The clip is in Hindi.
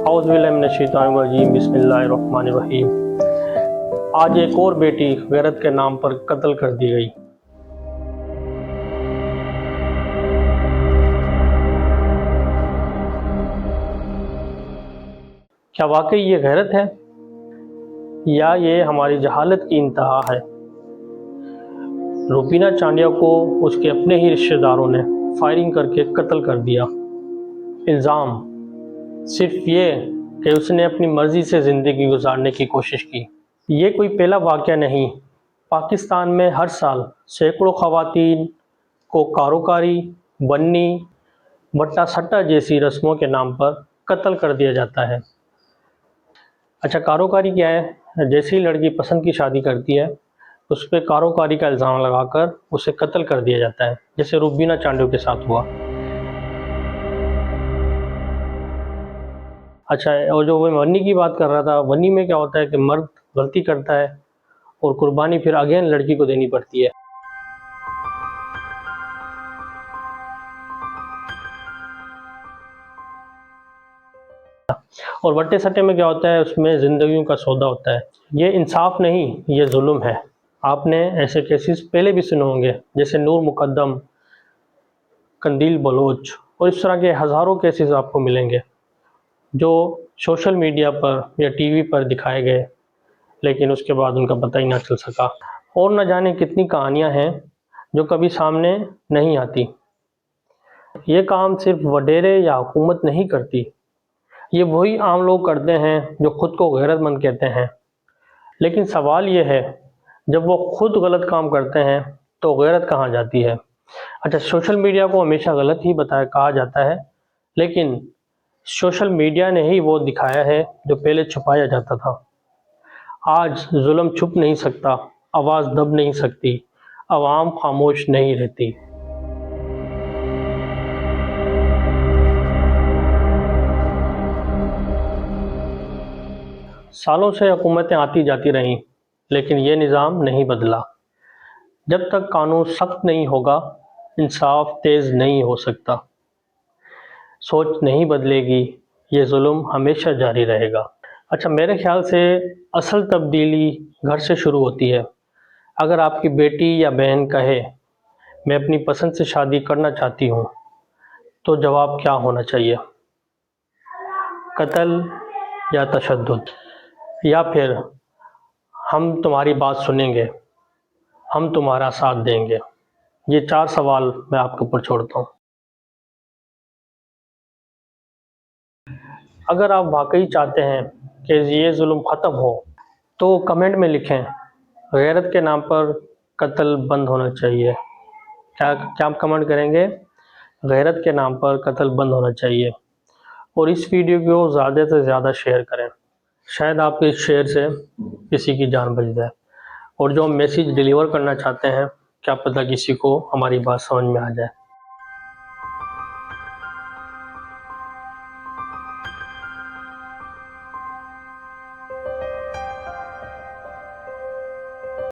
औज़ुबिल्लाहि बिस्मिल्लाहिर्रहमानिर्रहीम। आज एक और बेटी गैरत के नाम पर कत्ल कर दी गई। क्या वाकई ये गैरत है या ये हमारी जहालत की इंतहा है? रूबीना चांडिया को उसके अपने ही रिश्तेदारों ने फायरिंग करके कत्ल कर दिया। इल्ज़ाम सिर्फ ये कि उसने अपनी मर्ज़ी से ज़िंदगी गुजारने की कोशिश की। ये कोई पहला वाक़या नहीं। पाकिस्तान में हर साल सैकड़ों ख़वातीन को कारोकारी, बन्नी, बट्टा सट्टा जैसी रस्मों के नाम पर कत्ल कर दिया जाता है। अच्छा, कारोकारी क्या है? जैसी लड़की पसंद की शादी करती है, उस पर कारोकारी का इल्ज़ाम लगाकर उसे कत्ल कर दिया जाता है, जैसे रूबीना चांडिया के साथ हुआ। अच्छा, और जो मैं वन्नी की बात कर रहा था, वन्नी में क्या होता है कि मर्द गलती करता है और कुर्बानी फिर अगेन लड़की को देनी पड़ती है। और बट्टे सट्टे में क्या होता है, उसमें ज़िंदगियों का सौदा होता है। ये इंसाफ नहीं, ये जुल्म है। आपने ऐसे केसेस पहले भी सुने होंगे, जैसे नूर मुकद्दम, कंदील बलोच और इस तरह के हज़ारों केसेस आपको मिलेंगे जो सोशल मीडिया पर या टीवी पर दिखाए गए, लेकिन उसके बाद उनका पता ही ना चल सका। और न जाने कितनी कहानियाँ हैं जो कभी सामने नहीं आती। ये काम सिर्फ वडेरे या हुकूमत नहीं करती, ये वही आम लोग करते हैं जो खुद को गैरतमंद कहते हैं। लेकिन सवाल ये है, जब वो खुद गलत काम करते हैं तो गैरत कहाँ जाती है? अच्छा, सोशल मीडिया को हमेशा गलत ही कहा जाता है, लेकिन सोशल मीडिया ने ही वो दिखाया है जो पहले छुपाया जाता था। आज जुल्म छुप नहीं सकता, आवाज़ दब नहीं सकती, आवाम खामोश नहीं रहती। सालों से हुकूमतें आती जाती रहीं, लेकिन ये निज़ाम नहीं बदला। जब तक कानून सख्त नहीं होगा, इंसाफ तेज़ नहीं हो सकता। सोच नहीं बदलेगी, ये जुल्म हमेशा जारी रहेगा। अच्छा, मेरे ख्याल से असल तब्दीली घर से शुरू होती है। अगर आपकी बेटी या बहन कहे, मैं अपनी पसंद से शादी करना चाहती हूँ, तो जवाब क्या होना चाहिए? कत्ल या तशद्दुद? या फिर हम तुम्हारी बात सुनेंगे, हम तुम्हारा साथ देंगे? ये 4 सवाल मैं आपके ऊपर छोड़ता हूँ। अगर आप वाकई चाहते हैं कि ये जुल्म ख़त्म हो, तो कमेंट में लिखें, गैरत के नाम पर कत्ल बंद होना चाहिए। क्या क्या आप कमेंट करेंगे? गैरत के नाम पर कत्ल बंद होना चाहिए। और इस वीडियो को ज़्यादा से ज़्यादा शेयर करें। शायद आपके इस शेयर से किसी की जान बच जाए। और जो हम मैसेज डिलीवर करना चाहते हैं, क्या पता किसी को हमारी बात समझ में आ जाए।